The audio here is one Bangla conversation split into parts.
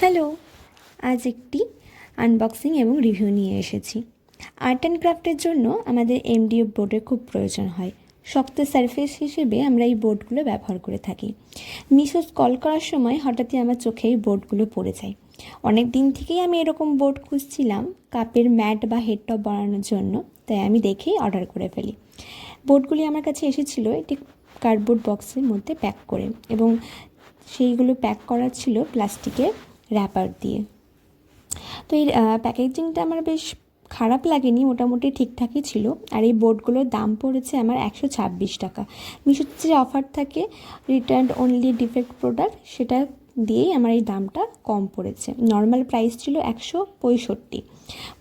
হ্যালো, আজ একটি আনবক্সিং এবং রিভিউ নিয়ে এসেছি। আর্ট অ্যান্ড ক্রাফটের জন্য আমাদের এমডিএফ বোর্ডের খুব প্রয়োজন হয়। শক্ত সারফেস হিসেবে আমরা এই বোর্ডগুলো ব্যবহার করে থাকি। মিশো স্ক্রল করার সময় হঠাৎই আমার চোখে এই বোর্ডগুলো পড়ে যায়। অনেক দিন থেকেই আমি এরকম বোর্ড খুঁজছিলাম কাপের ম্যাট বা হেডটপ বানানোর জন্য, তাই আমি দেখেই অর্ডার করে ফেলি। বোর্ডগুলি আমার কাছে এসেছিলো একটি কার্ডবোর্ড বক্সের মধ্যে প্যাক করে, এবং সেইগুলো প্যাক করা ছিল প্লাস্টিকের র্যাপার দিয়ে। তো এই প্যাকেজিংটা আমার বেশ খারাপ লাগেনি, মোটামুটি ঠিকঠাকই ছিল। আর এই বোর্ডগুলোর দাম পড়েছে আমার 126 টাকা। মিশোতে যে অফার থাকে রিটার্ন অনলি ডিফেক্ট প্রোডাক্ট, সেটা দিয়েই আমার এই দামটা কম পড়েছে। নর্মাল প্রাইস ছিল 165।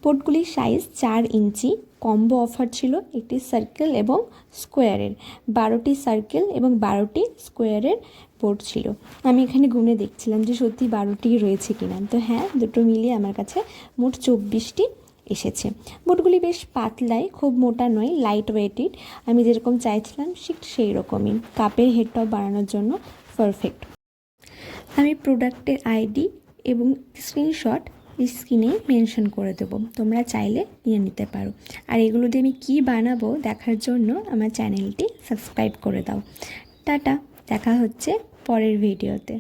বোর্ডগুলির সাইজ 4 ইঞ্চি। কম্বো অফার ছিল একটি সার্কেল এবং স্কোয়ারের, 12টি সার্কেল এবং 12টি স্কোয়ারের বোর্ড ছিল। আমি এখানে গুনে দেখছিলাম যে সত্যি 12টি রয়েছে কিনা। তো হ্যাঁ, দুটো মিলিয়ে আমার কাছে মোট 24টি এসেছে। বোর্ডগুলি বেশ পাতলাই, খুব মোটা নয়, লাইট ওয়েটেড। আমি যেরকম চাইছিলাম ঠিক সেই রকমই, কাপের হেডটপ বানানোর জন্য পারফেক্ট। আমি প্রোডাক্টের আইডি এবং স্ক্রিনশট স্ক্রিনে মেনশন করে দেবো, তোমরা চাইলে নিয়ে নিতে পারো। আর এগুলো দিয়ে আমি কী বানাবো দেখার জন্য আমার চ্যানেলটি সাবস্ক্রাইব করে দাও। টাটা, দেখা হচ্ছে পরের ভিডিওতে।